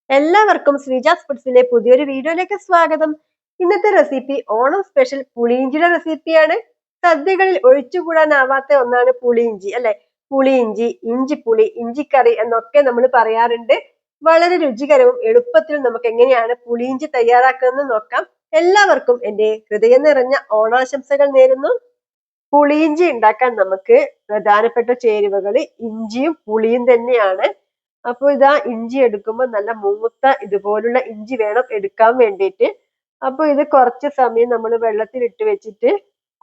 എല്ലാവർക്കും ശ്രീജാസ് ഫുഡ്സിലെ പുതിയൊരു വീഡിയോയിലേക്ക് സ്വാഗതം. ഇന്നത്തെ റെസിപ്പി ഓണം സ്പെഷ്യൽ പുളിയിഞ്ചിയുടെ റെസിപ്പിയാണ്. സദ്യകളിൽ ഒഴിച്ചുകൂടാനാവാത്ത ഒന്നാണ് പുളിയിഞ്ചി അല്ലെ. പുളിയിഞ്ചി, ഇഞ്ചിപ്പുളി, ഇഞ്ചിക്കറി എന്നൊക്കെ നമ്മൾ പറയാറുണ്ട്. വളരെ രുചികരവും എളുപ്പത്തിലും നമുക്ക് എങ്ങനെയാണ് പുളിയിഞ്ചി തയ്യാറാക്കുന്നത് നോക്കാം. എല്ലാവർക്കും എൻ്റെ ഹൃദയം നിറഞ്ഞ ഓണാശംസകൾ നേരുന്നു. പുളിയിഞ്ചി ഉണ്ടാക്കാൻ നമുക്ക് പ്രധാനപ്പെട്ട ചേരുവകൾ ഇഞ്ചിയും പുളിയും തന്നെയാണ്. അപ്പോൾ ഇതാ ഇഞ്ചി എടുക്കുമ്പോൾ നല്ല മൂത്ത ഇതുപോലുള്ള ഇഞ്ചി വേണം എടുക്കാൻ വേണ്ടിയിട്ട്. അപ്പോൾ ഇത് കുറച്ച് സമയം നമ്മൾ വെള്ളത്തിൽ ഇട്ട് വെച്ചിട്ട്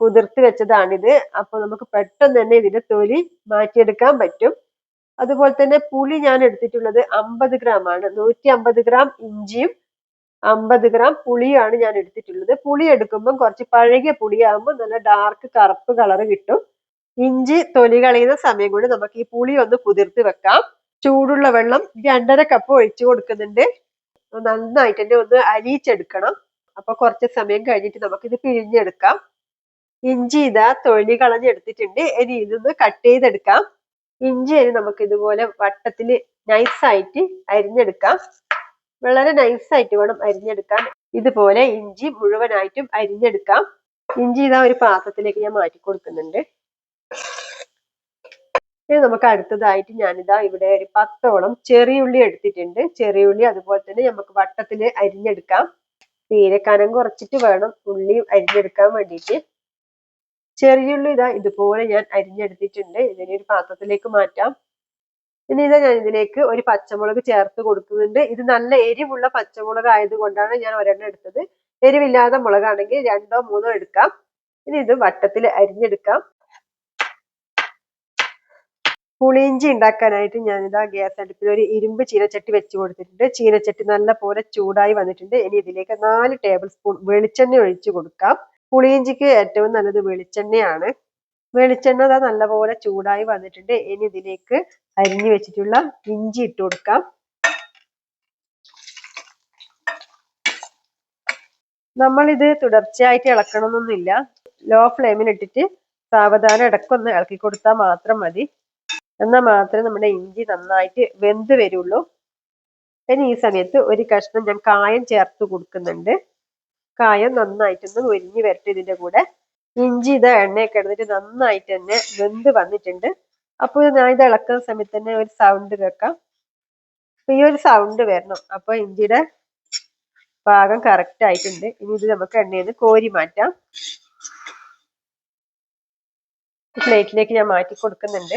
കുതിർത്ത് വെച്ചതാണിത്. അപ്പോൾ നമുക്ക് പെട്ടെന്ന് തന്നെ ഇതിന്റെ തൊലി മാറ്റിയെടുക്കാൻ പറ്റും. അതുപോലെ തന്നെ പുളി ഞാൻ എടുത്തിട്ടുള്ളത് 50 ഗ്രാം ആണ്. 150 ഗ്രാം ഇഞ്ചിയും 50 ഗ്രാം പുളിയാണ് ഞാൻ എടുത്തിട്ടുള്ളത്. പുളി എടുക്കുമ്പോൾ കുറച്ച് പഴകിയ പുളിയാകുമ്പോൾ നല്ല ഡാർക്ക് കറുപ്പ് കളർ കിട്ടും. ഇഞ്ചി തൊലി കളയുന്ന സമയം കൊണ്ട് നമുക്ക് ഈ പുളി ഒന്ന് കുതിർത്ത് വെക്കാം. ചൂടുള്ള വെള്ളം 2.5 കപ്പ് ഒഴിച്ചു കൊടുക്കുന്നുണ്ട്. നന്നായിട്ട് തന്നെ ഒന്ന് അരിയിച്ചെടുക്കണം. അപ്പൊ കുറച്ച് സമയം കഴിഞ്ഞിട്ട് നമുക്ക് ഇത് പിഴിഞ്ഞെടുക്കാം. ഇഞ്ചി ഇതാ തൊലി കളഞ്ഞെടുത്തിട്ടുണ്ട്. ഇനി ഇതൊന്ന് കട്ട് ചെയ്തെടുക്കാം. ഇഞ്ചി നമുക്ക് ഇതുപോലെ വട്ടത്തില് നൈസായിട്ട് അരിഞ്ഞെടുക്കാം. വളരെ നൈസായിട്ട് വേണം അരിഞ്ഞെടുക്കാൻ. ഇതുപോലെ ഇഞ്ചി മുഴുവനായിട്ടും അരിഞ്ഞെടുക്കാം. ഇഞ്ചി ഇതാ ഒരു പാത്രത്തിലേക്ക് ഞാൻ മാറ്റി കൊടുക്കുന്നുണ്ട്. ഇനി നമുക്ക് അടുത്തതായിട്ട് ഞാനിതാ ഇവിടെ ഒരു 10ഓളം ചെറിയുള്ളി എടുത്തിട്ടുണ്ട്. ചെറിയുള്ളി അതുപോലെ തന്നെ നമുക്ക് വട്ടത്തില് അരിഞ്ഞെടുക്കാം. തീരെ കനം കുറച്ചിട്ട് വേണം ഉള്ളി അരിഞ്ഞെടുക്കാൻ വേണ്ടിയിട്ട്. ചെറിയുള്ളി ഇതാ ഇതുപോലെ ഞാൻ അരിഞ്ഞെടുത്തിട്ടുണ്ട്. ഇതിനെ ഒരു പാത്രത്തിലേക്ക് മാറ്റാം. ഇനി ഇതാ ഞാൻ ഇതിലേക്ക് ഒരു പച്ചമുളക് ചേർത്ത് കൊടുക്കുന്നുണ്ട്. ഇത് നല്ല എരിവുള്ള പച്ചമുളക് ആയതുകൊണ്ടാണ് ഞാൻ ഒരെണ്ണം എടുത്തത്. എരിവില്ലാത്ത മുളകാണെങ്കിൽ 2ഓ 3ഓ എടുക്കാം. ഇനി ഇത് വട്ടത്തിൽ അരിഞ്ഞെടുക്കാം. പുളിയിഞ്ചി ഉണ്ടാക്കാനായിട്ട് ഞാനിതാ ഗ്യാസ് അടുപ്പിൽ ഒരു ഇരുമ്പ് ചീനച്ചട്ടി വെച്ച് കൊടുത്തിട്ടുണ്ട്. ചീനച്ചട്ടി നല്ല പോലെ ചൂടായി വന്നിട്ടുണ്ട്. ഇനി ഇതിലേക്ക് 4 ടേബിൾ സ്പൂൺ വെളിച്ചെണ്ണ ഒഴിച്ചു കൊടുക്കാം. പുളിയിഞ്ചിക്ക് ഏറ്റവും നല്ലത് വെളിച്ചെണ്ണയാണ്. വെളിച്ചെണ്ണ അതാ നല്ലപോലെ ചൂടായി വന്നിട്ടുണ്ട്. ഇനി ഇതിലേക്ക് അരിഞ്ഞു വെച്ചിട്ടുള്ള ഇഞ്ചി ഇട്ട് കൊടുക്കാം. നമ്മളിത് തുടർച്ചയായിട്ട് ഇളക്കണമെന്നൊന്നുമില്ല. ലോ ഫ്ലെയിമിൽ ഇട്ടിട്ട് സാവധാനം ഇടക്കൊന്ന് ഇളക്കി കൊടുത്താൽ മാത്രം മതി. എന്നാൽ മാത്രമേ നമ്മുടെ ഇഞ്ചി നന്നായിട്ട് വെന്ത് വരുള്ളൂ. ഇനി ഈ സമയത്ത് ഒരു കഷ്ണം ഞാൻ കായം ചേർത്ത് കൊടുക്കുന്നുണ്ട്. കായം നന്നായിട്ടൊന്ന് ഒരിഞ്ഞു വരട്ടെ. ഇതിന്റെ കൂടെ ഇഞ്ചി ഇത് എണ്ണയൊക്കെ എടുത്തിട്ട് നന്നായിട്ട് തന്നെ വെന്ത് വന്നിട്ടുണ്ട്. അപ്പോൾ ഞാൻ ഇത് ഇളക്കുന്ന സമയത്ത് തന്നെ ഒരു സൗണ്ട് കേൾക്കാം. ഈ ഒരു സൗണ്ട് വരണം. അപ്പൊ ഇഞ്ചിയുടെ പാകം കറക്റ്റ് ആയിട്ടുണ്ട്. ഇനി ഇത് നമുക്ക് എണ്ണയിൽ നിന്ന് കോരി മാറ്റാം. പ്ലേറ്റിലേക്ക് ഞാൻ മാറ്റി കൊടുക്കുന്നുണ്ട്.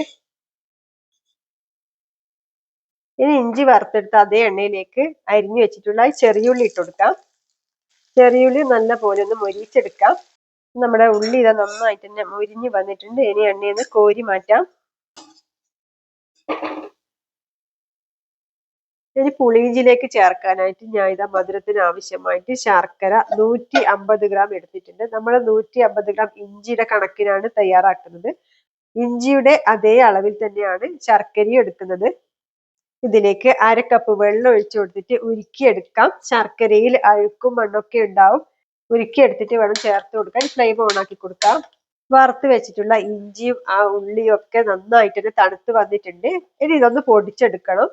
ഇനി ഇഞ്ചി വറുത്തെടുത്ത് അതേ എണ്ണയിലേക്ക് അരിഞ്ഞു വെച്ചിട്ടുള്ള ചെറിയുള്ളി ഇട്ട് കൊടുക്കാം. ചെറിയുള്ളി നല്ല പോലെ ഒന്ന് മൊരിച്ചെടുക്കാം. നമ്മുടെ ഉള്ളി ഇതാ നന്നായിട്ട് തന്നെ മൊരിഞ്ഞ് വന്നിട്ടുണ്ട്. ഇനി എണ്ണയിൽ നിന്ന് കോരി മാറ്റാം. ഇനി പുളിയിഞ്ചിയിലേക്ക് ചേർക്കാനായിട്ട് ഞാൻ ഇതാ മധുരത്തിന് ആവശ്യമായിട്ട് ശർക്കര 150 ഗ്രാം എടുത്തിട്ടുണ്ട്. നമ്മൾ 150 ഗ്രാം ഇഞ്ചിയുടെ കണക്കിനാണ് തയ്യാറാക്കുന്നത്. ഇഞ്ചിയുടെ അതേ അളവിൽ തന്നെയാണ് ശർക്കരയും എടുക്കുന്നത്. ഇതിലേക്ക് 1/2 കപ്പ് വെള്ളം ഒഴിച്ചു കൊടുത്തിട്ട് ഉരുക്കിയെടുക്കാം. ശർക്കരയിൽ അഴുക്കും മണ്ണൊക്കെ ഉണ്ടാവും. ഉരുക്കിയെടുത്തിട്ട് വേണം ചേർത്ത് കൊടുക്കാൻ. ഫ്ലെയിം ഓൺ ആക്കി കൊടുക്കാം. വറുത്ത് വെച്ചിട്ടുള്ള ഇഞ്ചിയും ആ ഉള്ളിയും ഒക്കെ നന്നായിട്ട് തന്നെ തണുത്ത് വന്നിട്ടുണ്ട്. ഇനി ഇതൊന്ന് പൊടിച്ചെടുക്കണം.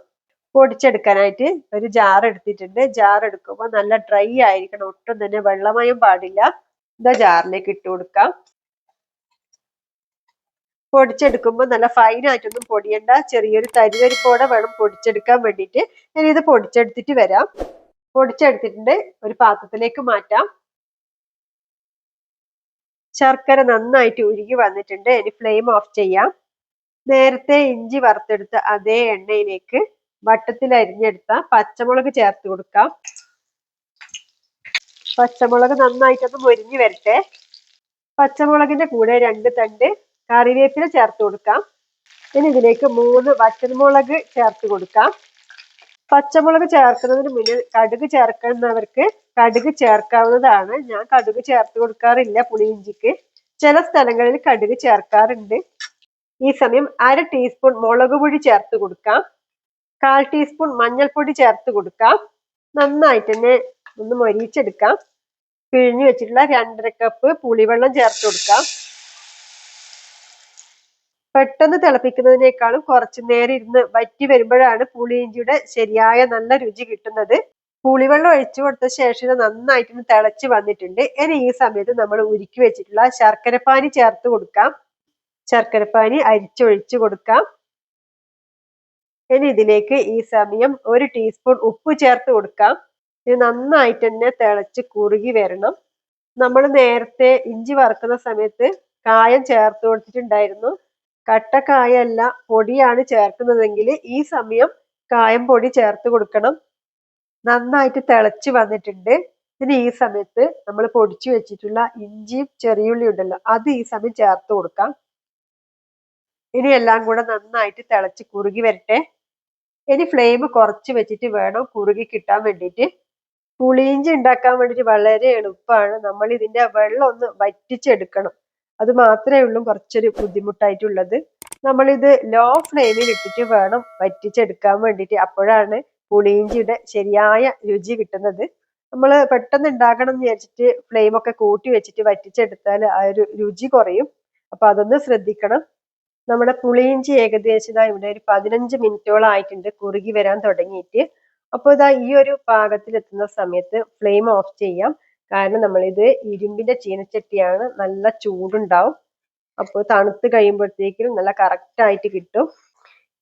പൊടിച്ചെടുക്കാനായിട്ട് ഒരു ജാർ എടുത്തിട്ടുണ്ട്. ജാർ എടുക്കുമ്പോൾ നല്ല ഡ്രൈ ആയിരിക്കണം. ഒട്ടും തന്നെ വെള്ളമയം പാടില്ല. ഇതാ ജാറിലേക്ക് ഇട്ട് കൊടുക്കാം. പൊടിച്ചെടുക്കുമ്പോൾ നല്ല ഫൈനായിട്ടൊന്നും പൊടിയണ്ട. ചെറിയൊരു തരിതരിപ്പോടെ വേണം പൊടിച്ചെടുക്കാൻ വേണ്ടിയിട്ട്. ഇനി ഇത് പൊടിച്ചെടുത്തിട്ട് വരാം. പൊടിച്ചെടുത്തിട്ടുണ്ട്. ഒരു പാത്രത്തിലേക്ക് മാറ്റാം. ശർക്കര നന്നായിട്ട് ഉരുകി വന്നിട്ടുണ്ട്. ഇനി ഫ്ലെയിം ഓഫ് ചെയ്യാം. നേരത്തെ ഇഞ്ചി വറുത്തെടുത്ത അതേ എണ്ണയിലേക്ക് വട്ടത്തിൽ അരിഞ്ഞെടുത്ത പച്ചമുളക് ചേർത്ത് കൊടുക്കാം. പച്ചമുളക് നന്നായിട്ടൊന്ന് മൊരിഞ്ഞു വരട്ടെ. പച്ചമുളകിന്റെ കൂടെ 2 തണ്ട് കറിവേപ്പില ചേർത്ത് കൊടുക്കാം. ഇനി ഇതിലേക്ക് 3 വറ്റൽമുളക് ചേർത്ത് കൊടുക്കാം. പച്ചമുളക് ചേർക്കുന്നതിന് മുന്നിൽ കടുക് ചേർക്കുന്നവർക്ക് കടുക് ചേർക്കാവുന്നതാണ്. ഞാൻ കടുക് ചേർത്ത് കൊടുക്കാറില്ല പുളിയിഞ്ചിക്ക്. ചില സ്ഥലങ്ങളിൽ കടുക് ചേർക്കാറുണ്ട്. ഈ സമയം 1/2 ടീസ്പൂൺ മുളക് പൊടി ചേർത്ത് കൊടുക്കാം. 1/4 ടീസ്പൂൺ മഞ്ഞൾപ്പൊടി ചേർത്ത് കൊടുക്കാം. നന്നായിട്ട് തന്നെ ഒന്ന് മൊരിച്ചെടുക്കാം. പിഴിഞ്ഞു വെച്ചിട്ടുള്ള 2.5 കപ്പ് പുളിവെള്ളം ചേർത്ത് കൊടുക്കാം. പെട്ടെന്ന് തിളപ്പിക്കുന്നതിനേക്കാളും കുറച്ചു നേരം ഇരുന്ന് വറ്റി വരുമ്പോഴാണ് പുളിയിഞ്ചിയുടെ ശരിയായ നല്ല രുചി കിട്ടുന്നത്. പുളിവെള്ളം ഒഴിച്ചു കൊടുത്ത ശേഷം ഇത് നന്നായിട്ട് തിളച്ച് വന്നിട്ടുണ്ട്. ഇനി ഈ സമയത്ത് നമ്മൾ ഉരുക്കി വെച്ചിട്ടുള്ള ശർക്കരപ്പാനി ചേർത്ത് കൊടുക്കാം. ശർക്കരപ്പാനി അരിച്ചൊഴിച്ചു കൊടുക്കാം. ഇനി ഇതിലേക്ക് ഈ സമയം 1 ടീസ്പൂൺ ഉപ്പ് ചേർത്ത് കൊടുക്കാം. ഇത് നന്നായിട്ട് തന്നെ തിളച്ച് കുറുകി വരണം. നമ്മൾ നേരത്തെ ഇഞ്ചി വറുക്കുന്ന സമയത്ത് കായം ചേർത്ത് കൊടുത്തിട്ടുണ്ടായിരുന്നു. കട്ട കായല്ല, പൊടിയാണ് ചേർക്കുന്നതെങ്കിൽ ഈ സമയം കായം പൊടി ചേർത്ത് കൊടുക്കണം. നന്നായിട്ട് തിളച്ച് വന്നിട്ടുണ്ട്. ഇനി ഈ സമയത്ത് നമ്മൾ പൊടിച്ചു വെച്ചിട്ടുള്ള ഇഞ്ചിയും ചെറിയുള്ളി ഉണ്ടല്ലോ, അത് ഈ സമയം ചേർത്ത് കൊടുക്കാം. ഇനി എല്ലാം കൂടെ നന്നായിട്ട് തിളച്ച് കുറുകി വരട്ടെ. ഇനി ഫ്ലെയിം കുറച്ച് വെച്ചിട്ട് വേണം കുറുകി കിട്ടാൻ വേണ്ടിയിട്ട്. പുളിയിഞ്ചി ഉണ്ടാക്കാൻ വേണ്ടിയിട്ട് വളരെ എളുപ്പമാണ്. നമ്മൾ ഇതിന്റെ വെള്ളം ഒന്ന് വറ്റിച്ചെടുക്കണം. അത് മാത്രമേ ഉള്ളൂ കുറച്ചൊരു ബുദ്ധിമുട്ടായിട്ടുള്ളത്. നമ്മളിത് ലോ ഫ്ലെയിമിൽ ഇട്ടിട്ട് വേണം വറ്റിച്ചെടുക്കാൻ വേണ്ടിയിട്ട്. അപ്പോഴാണ് പുളിയിഞ്ചിയുടെ ശരിയായ രുചി കിട്ടുന്നത്. നമ്മൾ പെട്ടെന്ന് ഉണ്ടാക്കണം എന്ന് വിചാരിച്ചിട്ട് ഫ്ലെയിം ഒക്കെ കൂട്ടി വെച്ചിട്ട് വറ്റിച്ചെടുത്താൽ ആ ഒരു രുചി കുറയും. അപ്പൊ അതൊന്ന് ശ്രദ്ധിക്കണം. നമ്മുടെ പുളിയിഞ്ചി ഏകദേശം ഇവിടെ ഒരു 15 മിനിറ്റോളം ആയിട്ടുണ്ട് കുറുകി വരാൻ തുടങ്ങിയിട്ട്. അപ്പോൾ ഇതാ ഈ ഒരു പാകത്തിൽ എത്തുന്ന സമയത്ത് ഫ്ലെയിം ഓഫ് ചെയ്യാം. കാരണം നമ്മളിത് ഇരുമ്പിന്റെ ചീനച്ചട്ടിയാണ്, നല്ല ചൂടുണ്ടാവും. അപ്പോൾ തണുത്ത് കഴിയുമ്പോഴത്തേക്കും നല്ല കറക്റ്റ് ആയിട്ട് കിട്ടും.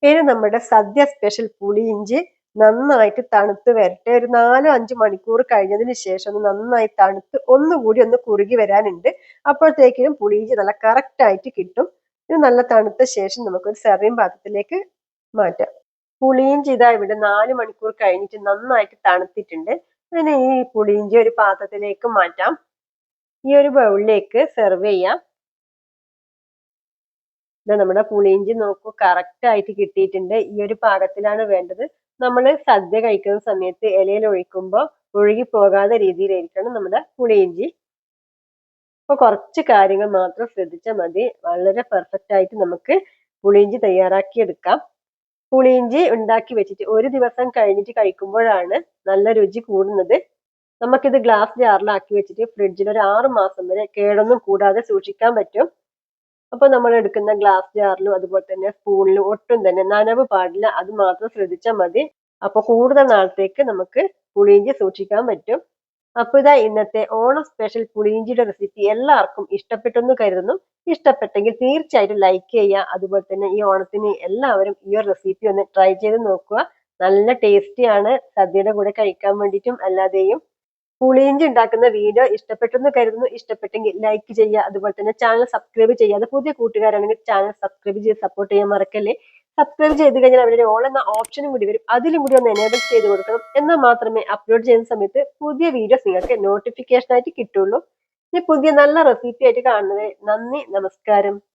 ഇനി നമ്മുടെ സദ്യ സ്പെഷ്യൽ പുളിയിഞ്ചി നന്നായിട്ട് തണുത്ത് വരട്ടെ. ഒരു 4-5 മണിക്കൂർ കഴിഞ്ഞതിന് ശേഷം ഒന്ന് നന്നായി തണുത്ത് ഒന്നുകൂടി ഒന്ന് കുറുകി വരാനുണ്ട്. അപ്പോഴത്തേക്കിനും പുളിയിഞ്ചി നല്ല കറക്റ്റ് ആയിട്ട് കിട്ടും. ഇത് നല്ല തണുത്ത ശേഷം നമുക്കൊരു സെർവിങ് പാത്രത്തിലേക്ക് മാറ്റാം. പുളിയിഞ്ചി ഇതാ ഇവിടെ 4 മണിക്കൂർ കഴിഞ്ഞിട്ട് നന്നായിട്ട് തണുത്തിട്ടുണ്ട്. ഇനി ഈ പുളിയിഞ്ചി ഒരു പാത്രത്തിലേക്ക് മാറ്റാം. ഈ ഒരു ബൗളിലേക്ക് സെർവ് ചെയ്യാം. നമ്മുടെ പുളിയിഞ്ചി നോക്കൂ, കറക്റ്റ് ആയിട്ട് കിട്ടിയിട്ടുണ്ട്. ഈ ഒരു പാകത്തിലാണ് വേണ്ടത്. നമ്മൾ സദ്യ കഴിക്കുന്ന സമയത്ത് ഇലയിൽ ഒഴിക്കുമ്പോൾ ഒഴുകി പോകാത്ത രീതിയിലായിരിക്കണം നമ്മുടെ പുളിയിഞ്ചി. അപ്പൊ കുറച്ച് കാര്യങ്ങൾ മാത്രം ശ്രദ്ധിച്ചാൽ മതി. വളരെ പെർഫെക്റ്റ് ആയിട്ട് നമുക്ക് പുളിയിഞ്ചി തയ്യാറാക്കി എടുക്കാം. പുളിയിഞ്ചി ഉണ്ടാക്കി വെച്ചിട്ട് ഒരു ദിവസം കഴിഞ്ഞിട്ട് കഴിക്കുമ്പോഴാണ് നല്ല രുചി കൂടുന്നത്. നമുക്കിത് ഗ്ലാസ് ജാറിലാക്കി വെച്ചിട്ട് ഫ്രിഡ്ജിൽ ഒരു 6 മാസം വരെ കേടൊന്നും കൂടാതെ സൂക്ഷിക്കാൻ പറ്റും. അപ്പൊ നമ്മൾ എടുക്കുന്ന ഗ്ലാസ് ജാറിലും അതുപോലെ തന്നെ സ്പൂണിലും ഒട്ടും തന്നെ നനവ് പാടില്ല. അത് മാത്രം ശ്രദ്ധിച്ചാൽ മതി. അപ്പൊ കൂടുതൽ നാളത്തേക്ക് നമുക്ക് പുളിയിഞ്ചി സൂക്ഷിക്കാൻ പറ്റും. അപ്പൊ ഇതാ ഇന്നത്തെ ഓണം സ്പെഷ്യൽ പുളിയിഞ്ചിയുടെ റെസിപ്പി എല്ലാവർക്കും ഇഷ്ടപ്പെട്ടെന്ന് കരുതുന്നു. ഇഷ്ടപ്പെട്ടെങ്കിൽ തീർച്ചയായിട്ടും ലൈക്ക് ചെയ്യുക. അതുപോലെ തന്നെ ഈ ഓണത്തിന് എല്ലാവരും ഈ ഒരു റെസിപ്പി ഒന്ന് ട്രൈ ചെയ്ത് നോക്കുക. നല്ല ടേസ്റ്റിയാണ് സദ്യയുടെ കൂടെ കഴിക്കാൻ വേണ്ടിയിട്ടും അല്ലാതെയും. പുളിയിഞ്ചി ഉണ്ടാക്കുന്ന വീഡിയോ ഇഷ്ടപ്പെട്ടെന്ന് കരുതുന്നു. ഇഷ്ടപ്പെട്ടെങ്കിൽ ലൈക്ക് ചെയ്യുക. അതുപോലെ തന്നെ ചാനൽ സബ്സ്ക്രൈബ് ചെയ്യാതെ പുതിയ കൂട്ടുകാരാണെങ്കിൽ ചാനൽ സബ്സ്ക്രൈബ് ചെയ്ത് സപ്പോർട്ട് ചെയ്യാൻ മറക്കല്ലേ. സബ്സ്ക്രൈബ് ചെയ്ത് കഴിഞ്ഞാൽ അവിടെ ഓൾ എന്ന ഓപ്ഷനും കൂടി വരും. അതിലും കൂടി ഒന്ന് എനേബിൾ ചെയ്ത് കൊടുക്കണം. എന്നാൽ മാത്രമേ അപ്ലോഡ് ചെയ്യുന്ന സമയത്ത് പുതിയ വീഡിയോസ് നിങ്ങൾക്ക് നോട്ടിഫിക്കേഷൻ ആയിട്ട് കിട്ടുള്ളൂ. ഇനി പുതിയ നല്ല റെസിപ്പി ആയിട്ട് കാണുന്നത്. നന്ദി, നമസ്കാരം.